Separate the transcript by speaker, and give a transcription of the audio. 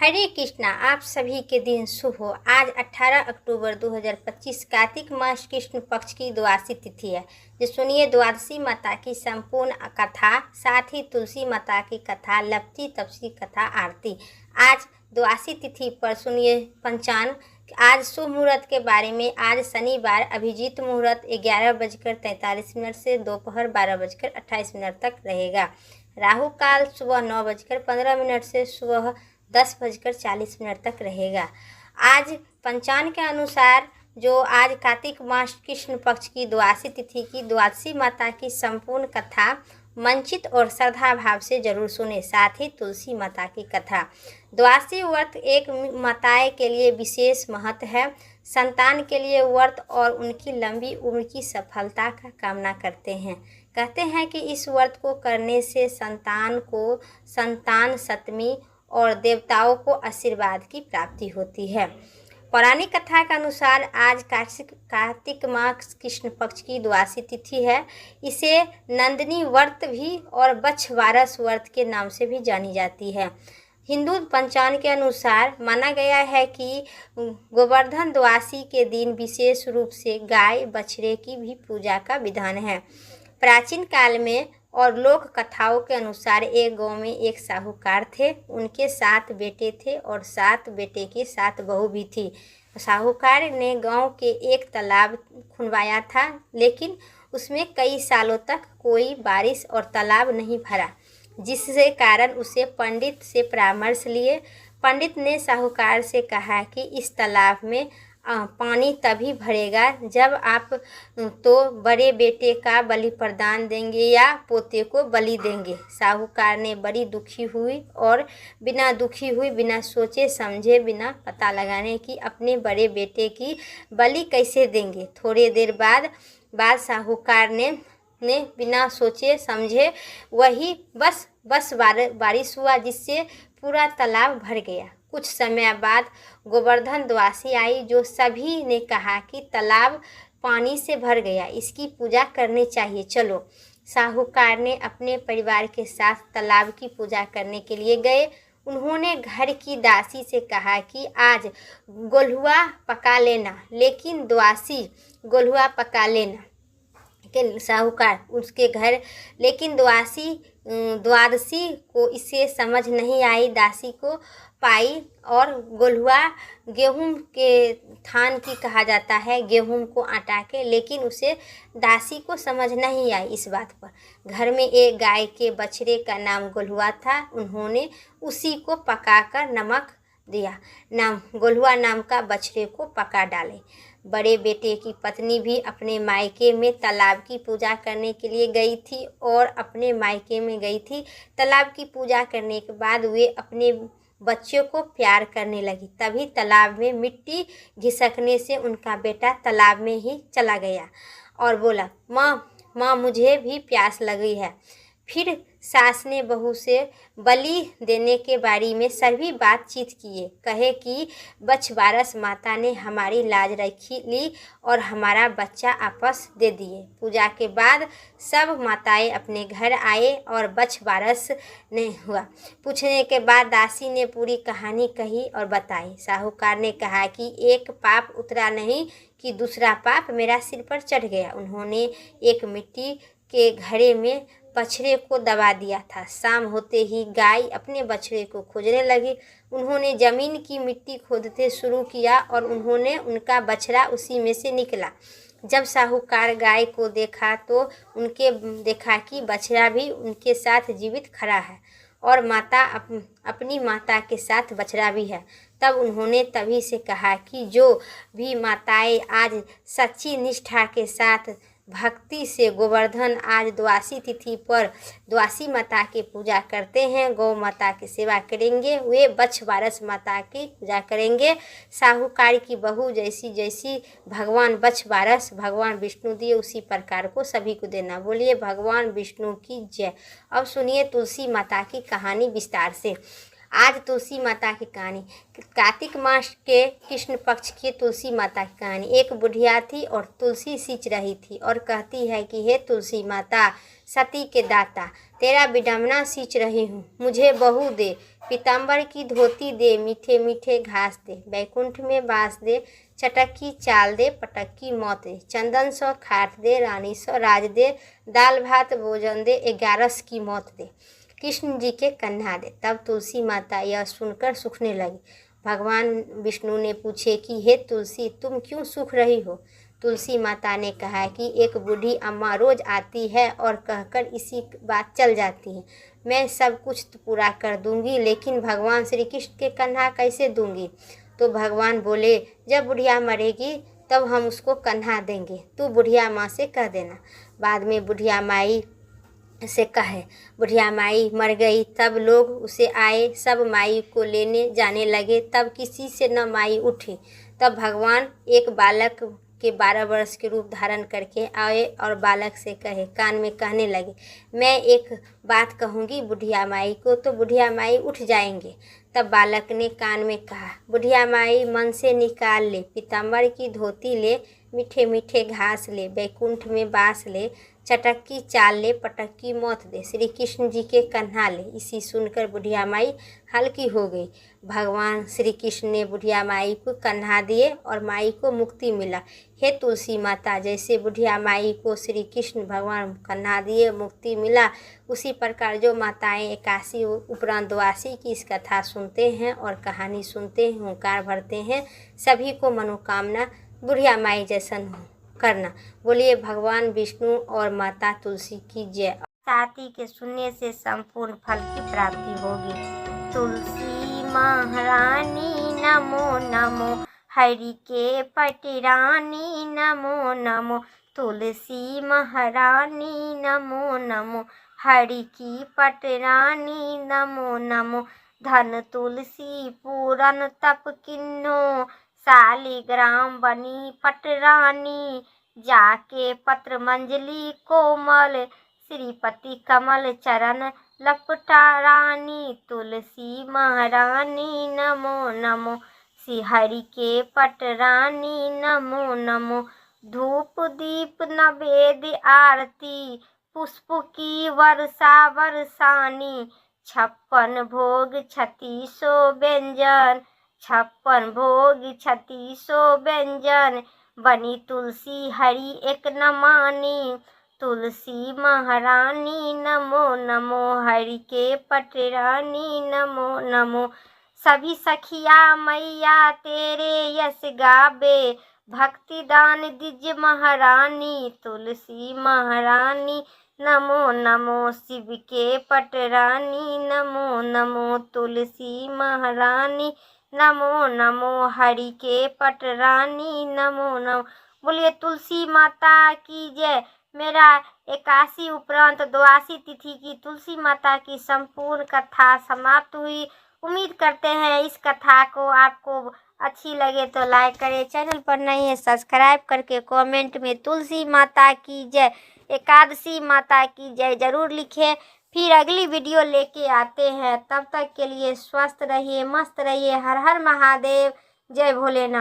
Speaker 1: हरे कृष्णा। आप सभी के दिन शुभ हो। आज 18 अक्टूबर 2025 कार्तिक मास कृष्ण पक्ष की द्वादशी तिथि है। जो सुनिए द्वादशी माता की संपूर्ण कथा, साथ ही तुलसी माता की कथा, लपची तपसी कथा, आरती। आज द्वादशी तिथि पर सुनिए पंचांग। आज शुभ मुहूर्त के बारे में। आज शनिवार अभिजीत मुहूर्त 11:43 से दोपहर 12:28 तक रहेगा। राहु काल सुबह 9:15 से सुबह 10:40 तक रहेगा। आज पंचांग के अनुसार जो आज कार्तिक मास कृष्ण पक्ष की द्वादशी तिथि की द्वादशी माता की संपूर्ण कथा मंचित और श्रद्धा भाव से जरूर सुने, साथ ही तुलसी माता की कथा। द्वादशी व्रत एक माताएं के लिए विशेष महत्व है। संतान के लिए व्रत और उनकी लंबी उम्र की सफलता का कामना करते हैं। कहते हैं कि इस व्रत को करने से संतान को संतान सप्तमी और देवताओं को आशीर्वाद की प्राप्ति होती है। पौराणिक कथा के अनुसार आज कार्तिक मास कृष्ण पक्ष की द्वादशी तिथि है। इसे नंदिनी व्रत भी और बछवारस व्रत के नाम से भी जानी जाती है। हिंदू पंचांग के अनुसार माना गया है कि गोवर्धन द्वादशी के दिन विशेष रूप से गाय बछड़े की भी पूजा का विधान है। प्राचीन काल में और लोक कथाओं के अनुसार एक गांव में एक साहूकार थे। उनके 7 बेटे थे और 7 बेटे की 7 बहू भी थी। साहूकार ने गांव के एक तालाब खुनवाया था, लेकिन उसमें कई सालों तक कोई बारिश और तालाब नहीं भरा, जिससे कारण उसे पंडित से परामर्श लिए। पंडित ने साहूकार से कहा कि इस तालाब में पानी तभी भरेगा जब आप तो बड़े बेटे का बलि प्रदान देंगे या पोते को बलि देंगे। साहूकार ने बड़ी दुखी हुई और बिना सोचे समझे, बिना पता लगाने की अपने बड़े बेटे की बलि कैसे देंगे। थोड़ी देर बाद साहूकार ने बिना सोचे समझे वही बस बारिश हुआ, जिससे पूरा तालाब भर गया। कुछ समय बाद गोवर्धन द्वादशी आई, जो सभी ने कहा कि तालाब पानी से भर गया, इसकी पूजा करनी चाहिए, चलो। साहूकार ने अपने परिवार के साथ तालाब की पूजा करने के लिए गए। उन्होंने घर की दासी से कहा कि आज गोलहुआ पका लेना, लेकिन द्वादशी गोलहुआ पका लेना के साहूकार उसके घर, लेकिन द्वादशी को इसे समझ नहीं आई। दासी को पाई और गोलहुआ गेहूं के थान की कहा जाता है, गेहूं को आटा के, लेकिन उसे दासी को समझ नहीं आई इस बात पर। घर में एक गाय के बछड़े का नाम गोलहुआ था। उन्होंने उसी को पकाकर नमक दिया, गोलहुआ नाम का बछड़े को पका डाले। बड़े बेटे की पत्नी भी अपने मायके में तालाब की पूजा करने के लिए गई थी और अपने मायके में गई थी। तालाब की पूजा करने के बाद वे अपने बच्चों को प्यार करने लगी। तभी तालाब में मिट्टी घिसकने से उनका बेटा तालाब में ही चला गया और बोला, माँ मुझे भी प्यास लगी है। फिर सास ने बहू से बलि देने के बारे में सभी बातचीत किए। कहे कि बछवारस माता ने हमारी लाज रखी ली और हमारा बच्चा आपस दे दिए। पूजा के बाद सब माताएं अपने घर आए और बछवारस ने हुआ। पूछने के बाद दासी ने पूरी कहानी कही और बताई। साहूकार ने कहा कि एक पाप उतरा नहीं कि दूसरा पाप मेरा सिर पर चढ़ गया। उन्होंने एक मिट्टी के घड़े में बछड़े को दबा दिया था। शाम होते ही गाय अपने बछड़े को खोजने लगी। उन्होंने जमीन की मिट्टी खोदते शुरू किया और उनका बछड़ा उसी में से निकला। जब साहूकार गाय को देखा तो देखा कि बछड़ा भी उनके साथ जीवित खड़ा है और माता अपनी माता के साथ बछड़ा भी है। तब उन्होंने तभी से कहा कि जो भी माताएं आज सच्ची निष्ठा के साथ भक्ति से गोवर्धन आज द्वादशी तिथि पर द्वादशी माता की पूजा करते हैं, गौ माता की सेवा करेंगे, वे बछवारस माता की पूजा करेंगे। साहूकार की बहू जैसी भगवान बछवारस भगवान विष्णु दिए, उसी प्रकार को सभी को देना। बोलिए भगवान विष्णु की जय। अब सुनिए तुलसी माता की कहानी विस्तार से। आज तुलसी माता की कहानी। कार्तिक मास के कृष्ण पक्ष की तुलसी माता की कहानी। एक बुढ़िया थी और तुलसी सींच रही थी और कहती है कि हे तुलसी माता, सती के दाता, तेरा विडम्बना सींच रही हूँ, मुझे बहू दे, पीताम्बर की धोती दे, मीठे मीठे घास दे, बैकुंठ में बास दे, चटक की चाल दे, पटक की मौत दे, चंदन सौ खाट दे, रानी सौ राज दे, दाल भात भोजन दे, 11 की मौत दे, कृष्ण जी के कन्हा दे। तब तुलसी माता यह सुनकर सूखने लगी। भगवान विष्णु ने पूछे कि हे तुलसी, तुम क्यों सूख रही हो? तुलसी माता ने कहा कि एक बूढ़ी अम्मा रोज आती है और कहकर इसी बात चल जाती है। मैं सब कुछ तो पूरा कर दूंगी, लेकिन भगवान श्री कृष्ण के कन्हा कैसे दूंगी? तो भगवान बोले, जब बुढ़िया मरेगी तब हम उसको कन्हा देंगे, तू बुढ़िया माँ से कह देना। बाद में बुढ़िया माई से कहे। बुढ़िया माई मर गई। तब लोग उसे आए, सब माई को लेने जाने लगे। तब किसी से न माई उठी। तब भगवान एक बालक के 12 वर्ष के रूप धारण करके आए और बालक से कहे, कान में कहने लगे, मैं एक बात कहूँगी बुढ़िया माई को तो बुढ़िया माई उठ जाएंगे। तब बालक ने कान में कहा, बुढ़िया माई मन से निकाल ले, पीताम्बर की धोती ले, मीठे मीठे घास ले, बैकुंठ में बास ले, चटक की चाल ले, पटक की मौत दे, श्री कृष्ण जी के कन्हा ले। इसी सुनकर बुढ़िया माई हल्की हो गई। भगवान श्री कृष्ण ने बुढ़िया माई को कन्हा दिए और माई को मुक्ति मिला। हे तुलसी माता, जैसे बुढ़िया माई को श्री कृष्ण भगवान कन्हा दिए, मुक्ति मिला, उसी प्रकार जो माताएं 81 उपरांत 82 की इस कथा सुनते हैं और कहानी सुनते हैं, हुंकार भरते हैं, सभी को मनोकामना बुढ़िया माई जैसन हो करना। बोलिए भगवान विष्णु और माता तुलसी की जय। साथी के सुनने से संपूर्ण फल की प्राप्ति होगी। तुलसी महारानी नमो नमो, हरि के पटरानी नमो नमो, तुलसी महारानी नमो नमो, हरि की पटरानी नमो नमो, धन तुलसी पूरन तप किन्नो, शालिग्राम बनी पटरानी, जाके पत्र मंजली कोमल, श्रीपति कमल चरण लपटा रानी, तुलसी महारानी नमो नमो, श्री हरि के पटरानी नमो नमो, धूप दीप नवेद्य आरती, पुष्प की वर्षा वर्षानी, 56 भोग 3600 व्यंजन, 56 भोग 3600 व्यंजन, बनी तुलसी हरि एक न मानी, तुलसी महारानी नमो नमो, हरि के पटरानी नमो नमो, सभी सखिया मैया तेरे यश गावे, भक्ति दान दीजिए महारानी, तुलसी महारानी नमो नमो, शिव के पटरानी नमो नमो, तुलसी महारानी नमो नमो, हरि के पटरानी नमो नमो। बोलिए तुलसी माता की जय। मेरा 81 उपरांत 82 तिथि की तुलसी माता की संपूर्ण कथा समाप्त हुई। उम्मीद करते हैं इस कथा को आपको अच्छी लगे तो लाइक करें, चैनल पर नहीं है सब्सक्राइब करके कमेंट में तुलसी माता की जय, एकादशी माता की जय जरूर लिखें। फिर अगली वीडियो लेके आते हैं, तब तक के लिए स्वस्थ रहिए, मस्त रहिए। हर हर महादेव, जय भोलेनाथ।